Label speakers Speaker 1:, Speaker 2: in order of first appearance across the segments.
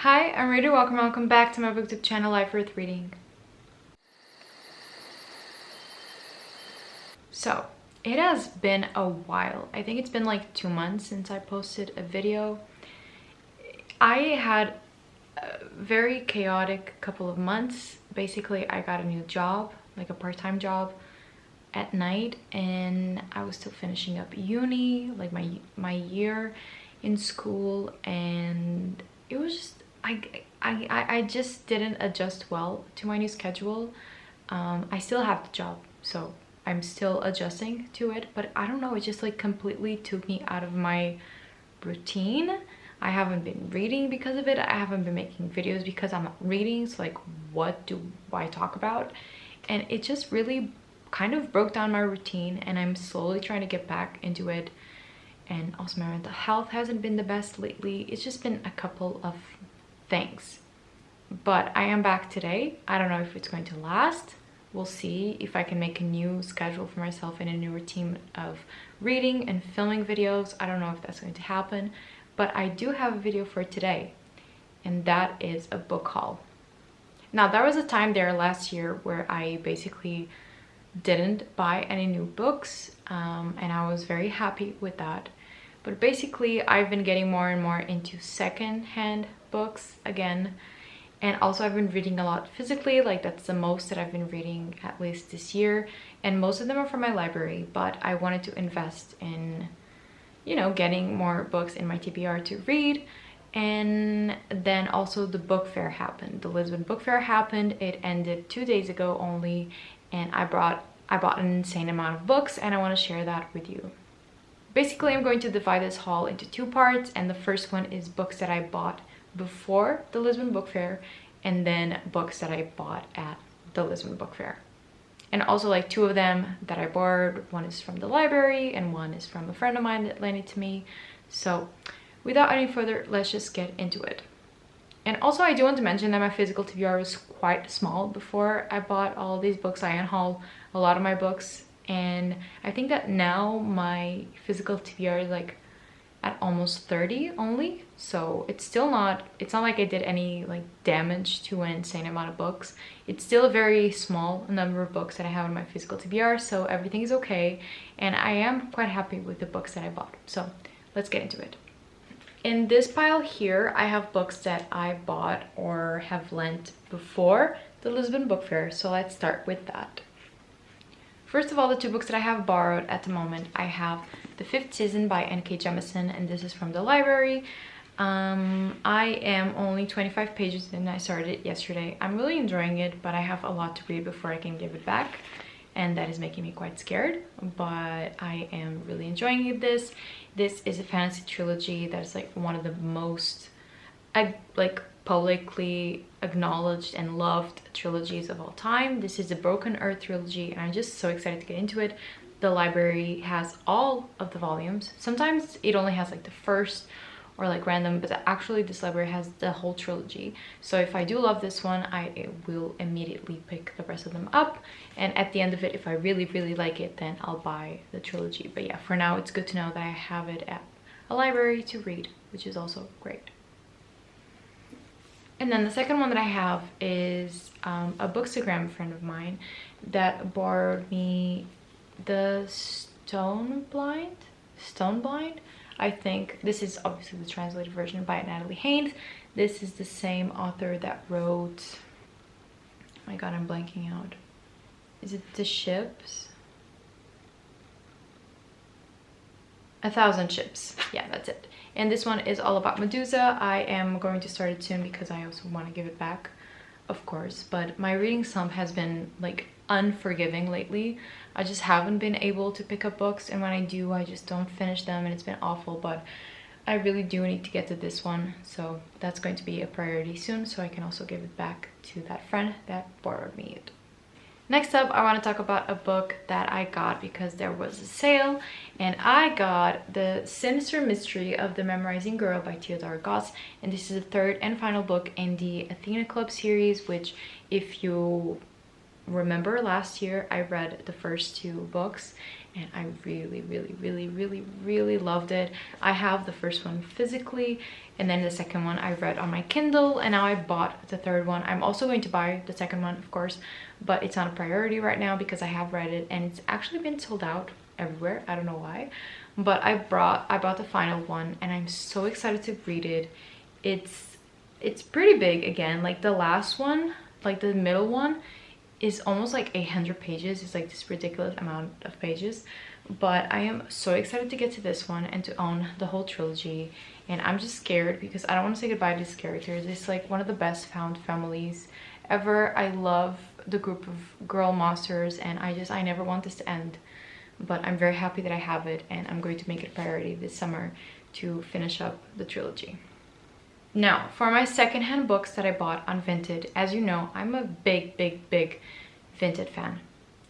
Speaker 1: Hi, I'm Rita. Welcome back to my booktube channel, Life Worth Reading. So, it has been a while. I think it's been like 2 months since I posted a video. I had a very chaotic couple of months. Basically, I got a new job, like a part-time job at night, and I was still finishing up uni, like my year in school, and it was just I just didn't adjust well to my new schedule. I still have the job, so I'm still adjusting to it, but I don't know, it just like completely took me out of my routine. I haven't been reading because of it. I haven't been making videos because I'm not reading, so like what do I talk about? And it just really kind of broke down my routine, and I'm slowly trying to get back into it. And also my mental health hasn't been the best lately. It's just been a couple of things, but I am back today. I don't know if it's going to last. We'll see if I can make a new schedule for myself and a new routine of reading and filming videos. I don't know if that's going to happen, but I do have a video for today, and that is a book haul. Now, there was a time there last year where I basically didn't buy any new books, and I was very happy with that. But basically, I've been getting more and more into second-hand books again. And also I've been reading a lot physically, like that's the most that I've been reading at least this year. And most of them are from my library, but I wanted to invest in, you know, getting more books in my TBR to read. And then also the book fair happened. The Lisbon book fair happened. It ended 2 days ago only, and I bought an insane amount of books, and I want to share that with you. Basically, I'm going to divide this haul into 2 parts, and the first one is books that I bought before the Lisbon book fair, and then books that I bought at the Lisbon book fair. And also like 2 of them that I borrowed. One is from the library and one is from a friend of mine that lent it to me. So without any further, let's just get into it. And also I do want to mention that my physical TBR was quite small before I bought all these books. I unhaul a lot of my books, and I think that now my physical TBR is like at almost 30 only, so it's not like I did any like damage to an insane amount of books. It's still a very small number of books that I have in my physical TBR, so everything is okay, and I am quite happy with the books that I bought. So let's get into it. In this pile here, I have books that I bought or have lent before the Lisbon book fair, so let's start with that. First of all, the 2 books that I have borrowed at the moment, I have The 5th Season by N.K. Jemisin, and this is from the library. I am only 25 pages in. I started it yesterday. I'm really enjoying it, but I have a lot to read before I can give it back, and that is making me quite scared, but I am really enjoying this. This is a fantasy trilogy that's like one of the most like publicly acknowledged and loved trilogies of all time. This is the Broken Earth trilogy, and I'm just so excited to get into it. The library has all of the volumes. Sometimes it only has like the first or like random, but actually this library has the whole trilogy. So if I do love this one, I will immediately pick the rest of them up, and at the end of it, if I really like it, then I'll buy the trilogy. But yeah, for now it's good to know that I have it at a library to read, which is also great. And then the second one that I have is a bookstagram friend of mine that borrowed me the Stone Blind, I think. This is obviously the translated version by Natalie Haynes. This is the same author that wrote, oh my god, I'm blanking out. Is it The Ships? 1,000 Ships. Yeah, that's it. And this one is all about Medusa. I am going to start it soon because I also want to give it back, of course. But my reading slump has been like unforgiving lately. I just haven't been able to pick up books, and when I do, I just don't finish them, and it's been awful. But I really do need to get to this one, so that's going to be a priority soon, so I can also give it back to that friend that borrowed me it. Next up, I want to talk about a book that I got because there was a sale, and I got the Sinister Mystery of the Memorizing Girl by Theodora Goss, and this is the 3rd and final book in the Athena Club series, which if you remember last year I read the first 2 books and I really loved it. I have the first one physically, and then the second one I read on my Kindle, and now I bought the third one. I'm also going to buy the second one, of course, but it's not a priority right now because I have read it and it's actually been sold out everywhere. I don't know why, but I bought the final one and I'm so excited to read it. It's pretty big again. Like the last one, like the middle one, is almost like 800 pages. It's like this ridiculous amount of pages, but I am so excited to get to this one and to own the whole trilogy. And I'm just scared because I don't want to say goodbye to these characters. It's like one of the best found families ever. I love the group of girl monsters and I never want this to end, but I'm very happy that I have it, and I'm going to make it a priority this summer to finish up the trilogy. Now, for my secondhand books that I bought on Vinted, as you know, I'm a big Vinted fan,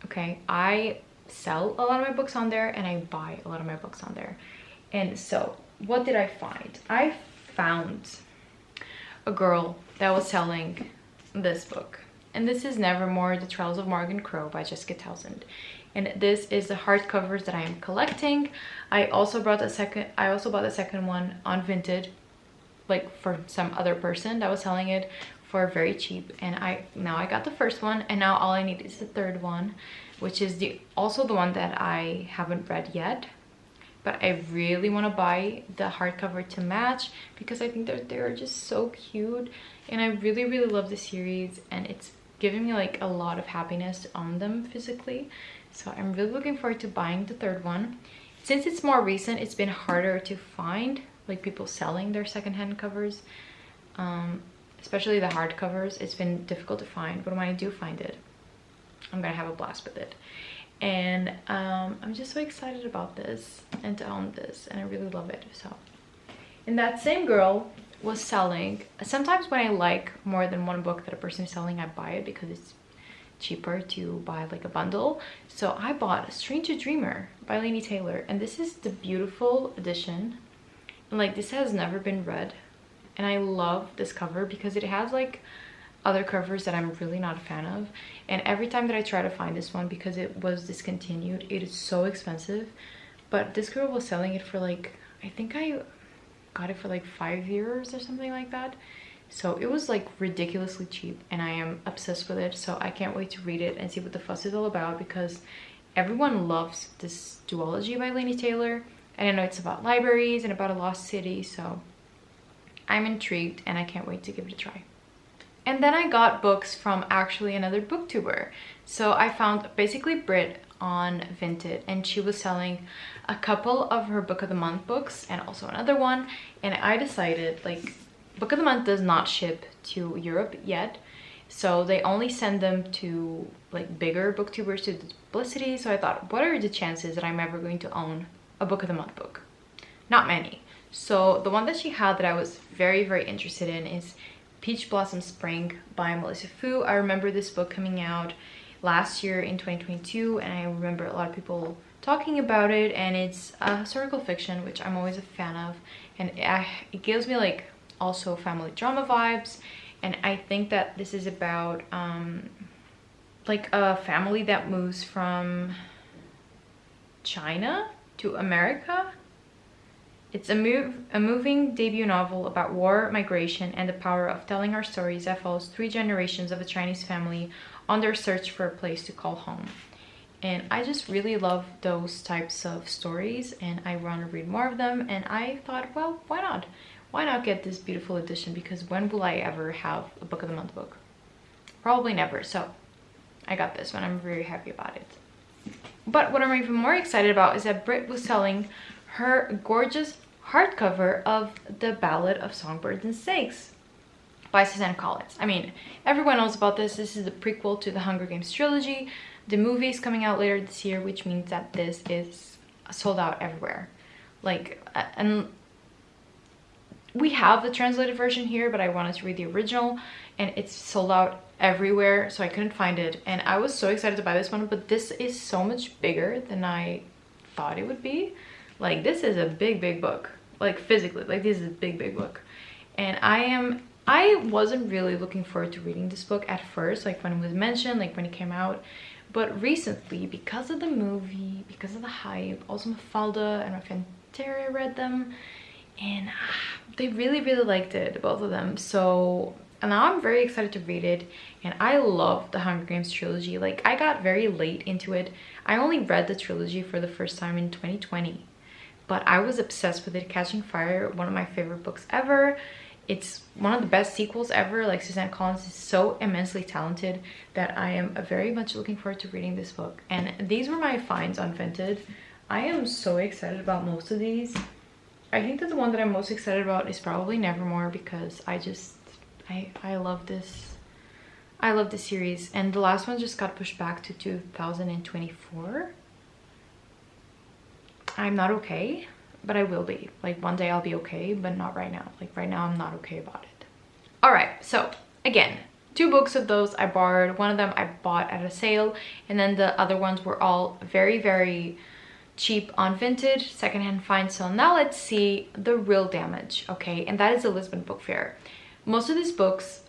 Speaker 1: okay? I sell a lot of my books on there and I buy a lot of my books on there. And so, what did I find? I found a girl that was selling this book. And this is Nevermore, The Trials of Morgan Crow by Jessica Townsend. And this is the hardcovers that I am collecting. I also bought the second one on Vinted, like for some other person that was selling it for very cheap, and now I got the first one, and now all I need is the third one, which is also the one that I haven't read yet, but I really want to buy the hardcover to match because I think they're just so cute, and I really love the series, and it's giving me like a lot of happiness to own them physically. So I'm really looking forward to buying the third one. Since it's more recent, it's been harder to find like people selling their secondhand covers, especially the hard covers. It's been difficult to find, but when I do find it, I'm gonna have a blast with it. And I'm just so excited about this and to own this, and I really love it. So, and that same girl was selling, sometimes when I like more than one book that a person is selling, I buy it because it's cheaper to buy like a bundle. So I bought Stranger Dreamer by Laini Taylor, and this is the beautiful edition. And like, this has never been read, and I love this cover because it has like other covers that I'm really not a fan of, and every time that I try to find this one, because it was discontinued, it is so expensive. But this girl was selling it for like, I think I got it for like €5 or something like that. So it was like ridiculously cheap, and I am obsessed with it. So I can't wait to read it and see what the fuss is all about, because everyone loves this duology by Laini Taylor. And I know it's about libraries and about a lost city, so I'm intrigued and I can't wait to give it a try. And then I got books from actually another booktuber. So I found basically Brit on Vinted, and she was selling a couple of her Book of the Month books and also another one. And I decided, like, Book of the Month does not ship to Europe yet, so they only send them to like bigger booktubers to do publicity. So I thought, what are the chances that I'm ever going to own a Book of the Month book? Not many. So the one that she had that I was very interested in is Peach Blossom Spring by Melissa Fu. I remember this book coming out last year in 2022, and I remember a lot of people talking about it, and it's a historical fiction, which I'm always a fan of, and it gives me like also family drama vibes. And I think that this is about like a family that moves from China to America. It's a moving debut novel about war, migration, and the power of telling our stories that follows 3 generations of a Chinese family on their search for a place to call home. And I just really love those types of stories, and I want to read more of them. And I thought, well, why not? Why not get this beautiful edition? Because when will I ever have a Book of the Month book? Probably never. So I got this one. I'm very happy about it. But what I'm even more excited about is that Brit was selling her gorgeous hardcover of the Ballad of Songbirds and Snakes by Suzanne Collins. I mean, everyone knows about this. This is the prequel to the Hunger Games trilogy. The movie is coming out later this year, which means that this is sold out everywhere. Like, and we have the translated version here, but I wanted to read the original, and it's sold out everywhere, so I couldn't find it. And I was so excited to buy this one, but this is so much bigger than I thought it would be. Like, this is a big book, like physically, like this is a big book. And I am I wasn't really looking forward to reading this book at first, like when it was mentioned, like when it came out. But recently, because of the movie, because of the hype, also Mafalda and my friend Terry read them, and they really, really liked it, both of them. So now I'm very excited to read it, and I love the Hunger Games trilogy. Like, I got very late into it. I only read the trilogy for the first time in 2020, but I was obsessed with it. Catching Fire, one of my favorite books ever. It's one of the best sequels ever. Like, Suzanne Collins is so immensely talented that I am very much looking forward to reading this book. And these were my finds on Vinted. I am so excited about most of these. I think that the one that I'm most excited about is probably Nevermore, because I love this. I love this series, and the last one just got pushed back to 2024. I'm not okay, but I will be. Like, one day I'll be okay, but not right now. Like, right now I'm not okay about it. All right, so again, 2 books of those I borrowed. One of them I bought at a sale, and then the other ones were all very, very cheap on Vinted, secondhand finds. So now let's see The Real Damage, okay? And that is a Lisbon book fair. Most of these books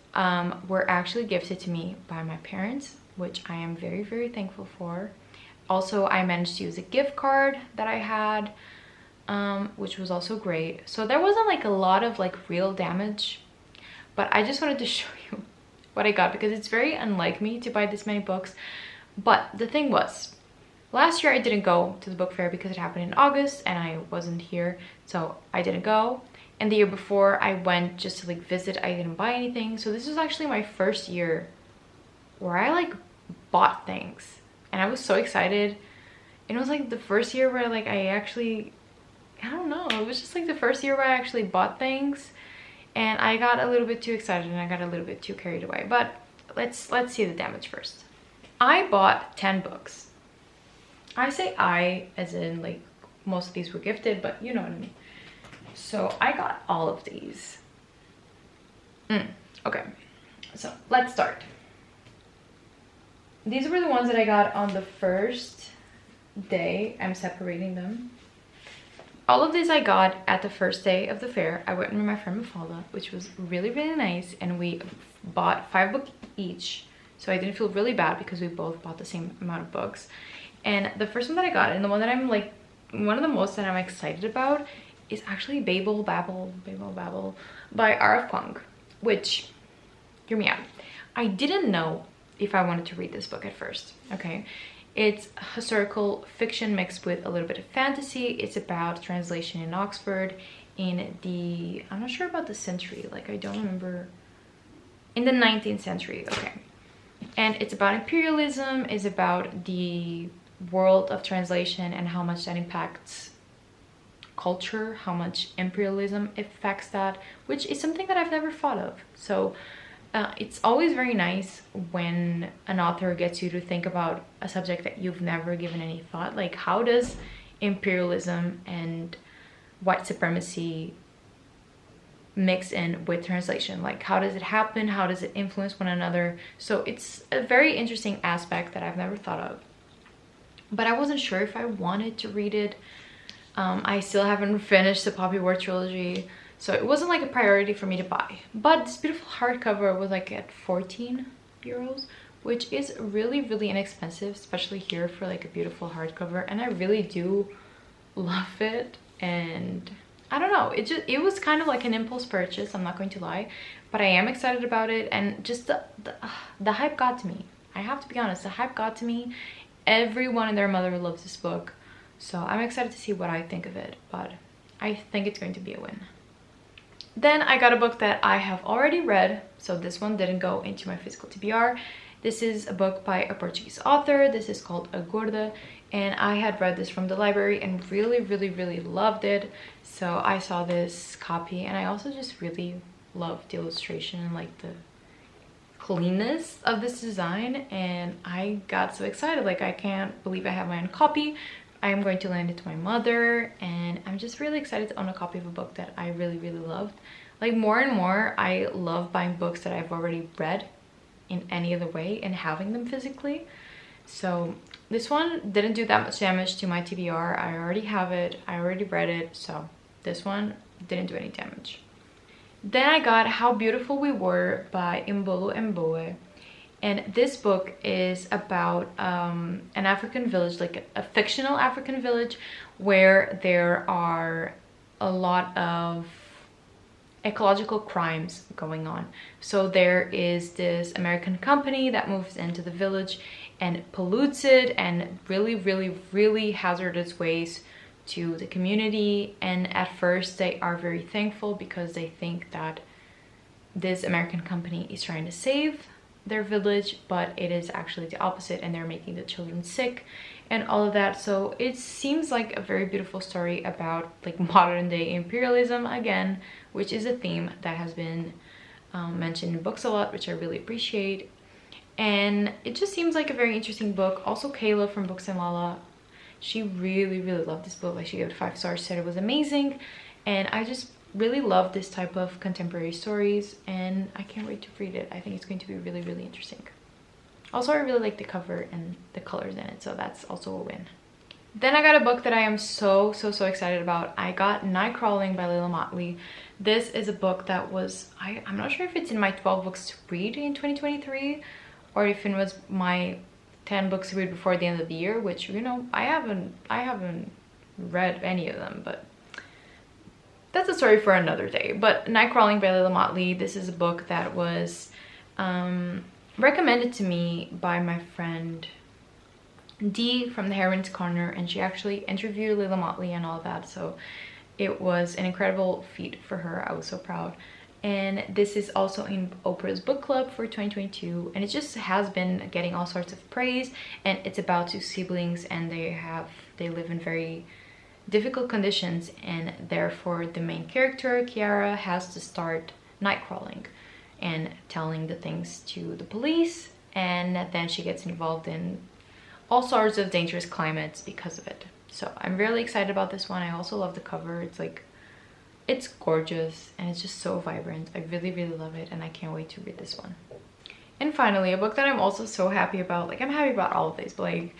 Speaker 1: were actually gifted to me by my parents, which I am very, very thankful for. Also, I managed to use a gift card that I had, which was also great. So there wasn't like a lot of like real damage, but I just wanted to show you what I got, because it's very unlike me to buy this many books. But the thing was, last year I didn't go to the book fair because it happened in August and I wasn't here, so I didn't go. And the year before I went just to like visit, I didn't buy anything. So this was actually my first year where I like bought things, and I was so excited. And it was like the first year where like I don't know, it was just like the first year where I actually bought things, and I got a little bit too excited and I got a little bit too carried away. But let's see the damage first. I bought 10 books. I say I as in like most of these were gifted, but you know what I mean. So I got all of these. Okay, so let's start. These were the ones that I got on the first day. I'm separating them. All of these I got at the first day of the fair. I went with my friend Mafalda, which was really, really nice. And we bought 5 books each. So I didn't feel really bad because we both bought the same amount of books. And the first one that I got, and the one that I'm like, one of the most that I'm excited about, is actually Babel by R.F. Kuang, which, hear me out. I didn't know if I wanted to read this book at first, okay? It's historical fiction mixed with a little bit of fantasy. It's about translation in Oxford in the, I'm not sure about the century, like I don't remember, in the 19th century, okay. And it's about imperialism, it's about the world of translation and how much that impacts culture, how much imperialism affects that, which is something that I've never thought of. So it's always very nice when an author gets you to think about a subject that you've never given any thought. Like, how does imperialism and white supremacy mix in with translation? Like, how does it happen? How does it influence one another? So it's a very interesting aspect that I've never thought of. But I wasn't sure if I wanted to read it. I still haven't finished the Poppy War trilogy, so it wasn't like a priority for me to buy. But this beautiful hardcover was like at 14 euros, which is really, really inexpensive, especially here for like a beautiful hardcover. And I really do love it. And I don't know, it was kind of like an impulse purchase, I'm not going to lie, but I am excited about it. And just the hype got to me. I have to be honest, the hype got to me. Everyone and their mother loves this book. So I'm excited to see what I think of it, but I think it's going to be a win. Then I got a book that I have already read, so this one didn't go into my physical TBR. This is a book by a Portuguese author. This is called Adora, and I had read this from the library and really, really, really loved it. So I saw this copy, and I also just really loved the illustration and like the cleanness of this design, and I got so excited. Like, I can't believe I have my own copy. I am going to lend it to my mother, and I'm just really excited to own a copy of a book that I really, really loved. Like, more and more I love buying books that I've already read in any other way and having them physically. So this one didn't do that much damage to my TBR. I already have it, I already read it, so this one didn't do any damage. Then I got How Beautiful We Were by Mbolo Mbowe. And this book is about an African village, like a fictional African village, where there are a lot of ecological crimes going on. So there is this American company that moves into the village and pollutes it and really hazardous ways to the community. And at first they are very thankful because they think that this American company is trying to save their village, but it is actually the opposite, and they're making the children sick and all of that. So it seems like a very beautiful story about like modern day imperialism again, which is a theme that has been mentioned in books a lot, which I really appreciate. And it just seems like a very interesting book. Also Kayla from Books and Lala, she really loved this book. Like, she gave it 5 stars, said it was amazing, and I just really love this type of contemporary stories, and I can't wait to read it. I think it's going to be really interesting. Also, I really like the cover and the colors in it, so that's also a win. Then I got a book that I am so excited about. I got Nightcrawler by Layla Motley. This is a book that was, I'm not sure if it's in my 12 books to read in 2023 or if it was my 10 books to read before the end of the year, which, you know, I haven't read any of them, but that's a story for another day. But Nightcrawler by Layla Motley, this is a book that was recommended to me by my friend Dee from the Heroine's Corner, and she actually interviewed Layla Motley and all that, so it was an incredible feat for her. I was so proud. And this is also in Oprah's book club for 2022, and it just has been getting all sorts of praise. And it's about 2 siblings, and they live in very difficult conditions, and therefore the main character, Kiara, has to start night crawling and telling the things to the police, and then she gets involved in all sorts of dangerous climates because of it. So I'm really excited about this one. I also love the cover. It's like, it's gorgeous and it's just so vibrant. I really love it, and I can't wait to read this one. And finally, a book that I'm also so happy about. Like, I'm happy about all of these, but like,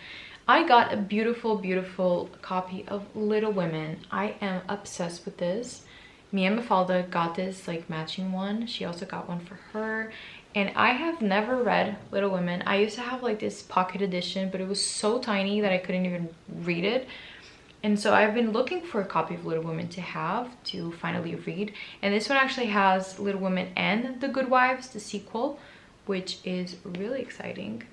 Speaker 1: I got a beautiful copy of Little Women. I am obsessed with this. Me and Mafalda got this like matching one. She also got one for her. And I have never read Little Women. I used to have like this pocket edition, but it was so tiny that I couldn't even read it. And so I've been looking for a copy of Little Women to have to finally read. And this one actually has Little Women and The Good Wives, the sequel, which is really exciting.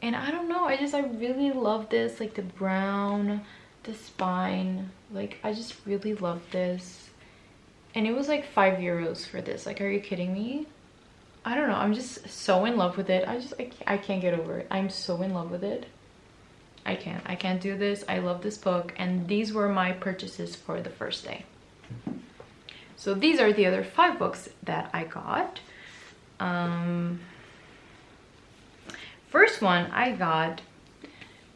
Speaker 1: And I don't know, I really love this, like the brown, the spine, like I just really love this. And it was like €5 for this. Like, are you kidding me? I don't know, I'm just so in love with it. I can't get over it. I'm so in love with it. I can't do this. I love this book, and these were my purchases for the first day. So these are the other 5 books that I got. First one, I got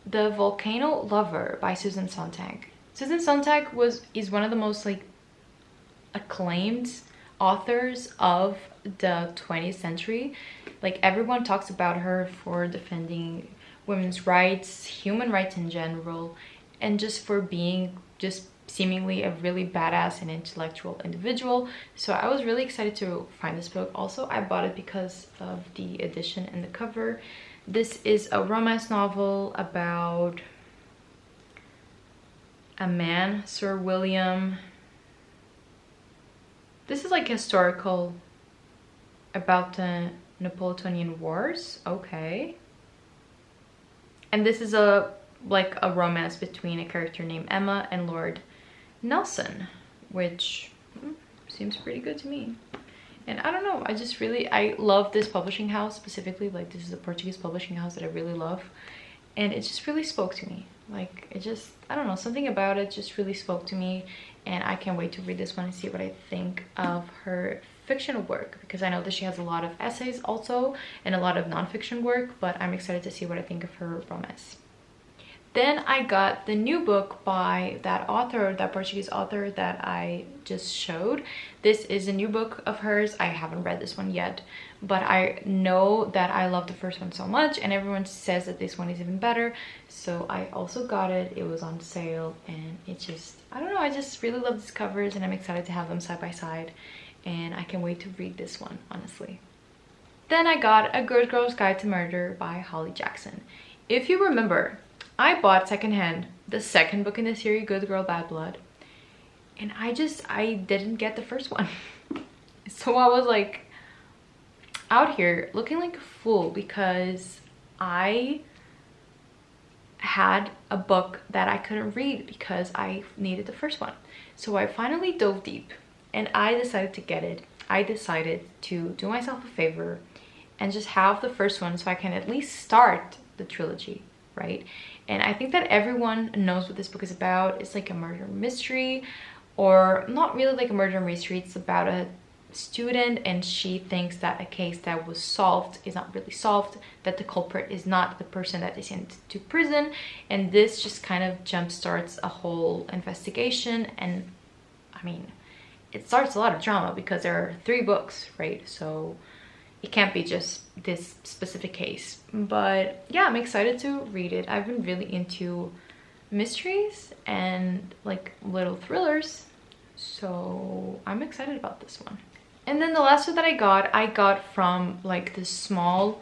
Speaker 1: The Volcano Lover by Susan Sontag. Susan Sontag is one of the most like acclaimed authors of the 20th century. Like, everyone talks about her for defending women's rights, human rights in general, and just for being just seemingly a really badass and intellectual individual. So I was really excited to find this book. Also, I bought it because of the edition and the cover. This is a romance novel about a man, Sir William. This is like historical, about the Napoleonic Wars. Okay. And this is like a romance between a character named Emma and Lord Nelson, which seems pretty good to me. And I don't know, I love this publishing house specifically. Like, this is a Portuguese publishing house that I really love, and it just really spoke to me. Like, it just, I don't know, something about it just really spoke to me, and I can't wait to read this one and see what I think of her fictional work, because I know that she has a lot of essays also and a lot of non-fiction work, but I'm excited to see what I think of her romance. Then I got the new book by that author, that Portuguese author that I just showed. This is a new book of hers. I haven't read this one yet, but I know that I love the first one so much, and everyone says that this one is even better. So I also got it. It was on sale, and it just, I don't know, I just really love these covers, and I'm excited to have them side by side. and I can't wait to read this one, honestly. Then I got A Good Girl's Guide to Murder by Holly Jackson. If you remember, I bought secondhand the second book in the series, Good Girl Bad Blood, and I didn't get the first one. So I was like out here looking like a fool because I had a book that I couldn't read because I needed the first one. So I finally dove deep and I decided to get it. I decided to do myself a favor and just have the first one so I can at least start the trilogy, right? And I think that everyone knows what this book is about. It's like a murder mystery, or not really like a murder mystery. It's about a student and she thinks that a case that was solved is not really solved, that the culprit is not the person that they sent to prison, and this just kind of jump starts a whole investigation. And I mean, it starts a lot of drama because there are 3 books, right? So it can't be just this specific case. But yeah, I'm excited to read it. I've been really into mysteries and like little thrillers, so I'm excited about this one. And then the last one that I got from like this small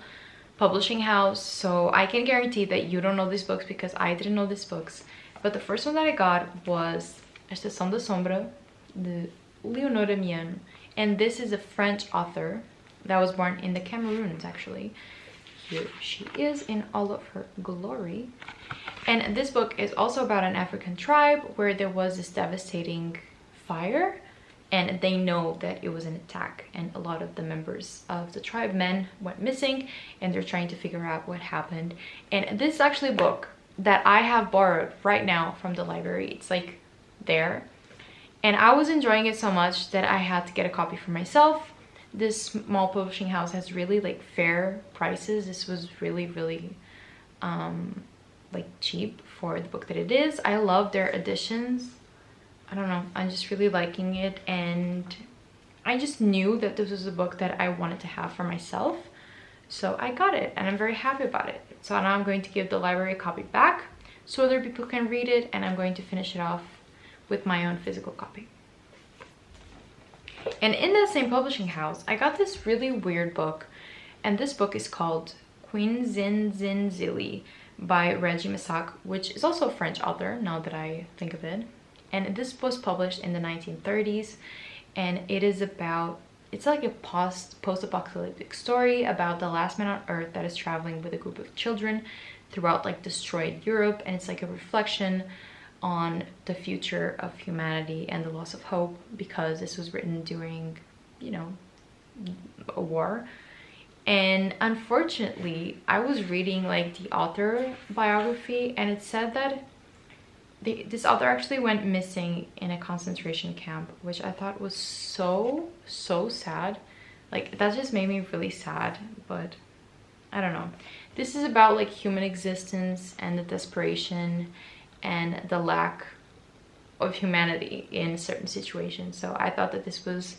Speaker 1: publishing house, so I can guarantee that you don't know these books because I didn't know these books. But the first one that I got was Estação da Sombra, the Leonora Mian, and this is a French author that was born in the Cameroons, actually. Here she is in all of her glory. And this book is also about an African tribe where there was this devastating fire, and they know that it was an attack, and a lot of the members of the tribe men went missing, and they're trying to figure out what happened. And this is actually a book that I have borrowed right now from the library. It's like there, and I was enjoying it so much that I had to get a copy for myself. This small publishing house has really like fair prices. This was really like cheap for the book that it is. I love their editions. I don't know, I'm just really liking it, and I just knew that this was a book that I wanted to have for myself, so I got it and I'm very happy about it. So now I'm going to give the library a copy back so other people can read it, and I'm going to finish it off with my own physical copy. And in that same publishing house, I got this really weird book, and this book is called Queen Zin Zin Zilly by Reggie Massac, which is also a French author now that I think of it. And this was published in the 1930s, and it is about, it's like a post-apocalyptic story about the last man on Earth that is traveling with a group of children throughout like destroyed Europe, and it's like a reflection on the future of humanity and the loss of hope, because this was written during, you know, a war. And unfortunately, I was reading like the author biography, and it said that this author actually went missing in a concentration camp, which I thought was so sad. Like, that just made me really sad. But I don't know, this is about like human existence and the desperation and the lack of humanity in certain situations. So I thought that this was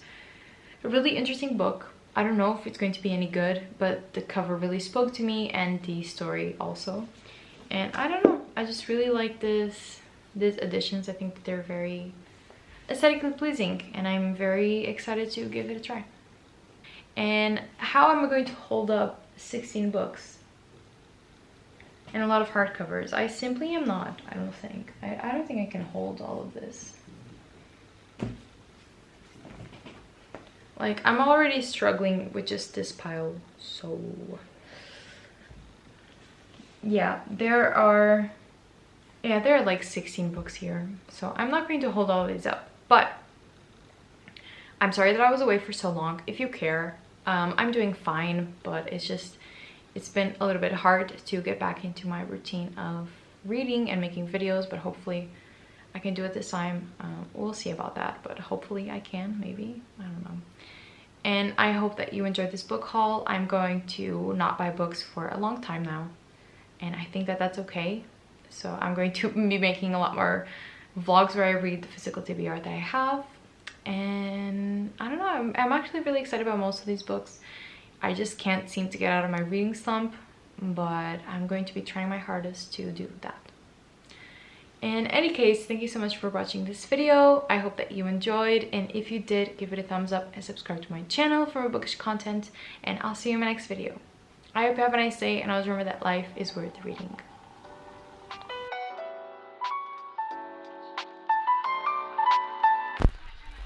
Speaker 1: a really interesting book. I don't know if it's going to be any good, but the cover really spoke to me, and the story also. And I don't know, I just really like these editions. I think that they're very aesthetically pleasing, and I'm very excited to give it a try. And how am I going to hold up 16 books and a lot of hardcovers? I simply am not. I don't think I can hold all of this. Like, I'm already struggling with just this pile. So yeah, there are like 16 books here, so I'm not going to hold all of these up. But I'm sorry that I was away for so long. If you care, I'm doing fine, but it's been a little bit hard to get back into my routine of reading and making videos, but hopefully I can do it this time. We'll see about that, but hopefully I can, maybe, I don't know. And I hope that you enjoyed this book haul. I'm going to not buy books for a long time now, and I think that that's okay. So I'm going to be making a lot more vlogs where I read the physical TBR that I have. And I don't know, I'm actually really excited about most of these books. I just can't seem to get out of my reading slump, but I'm going to be trying my hardest to do that. In any case, thank you so much for watching this video. I hope that you enjoyed, and if you did, give it a thumbs up and subscribe to my channel for more bookish content, and I'll see you in my next video. I hope you have a nice day, and always remember that life is worth reading.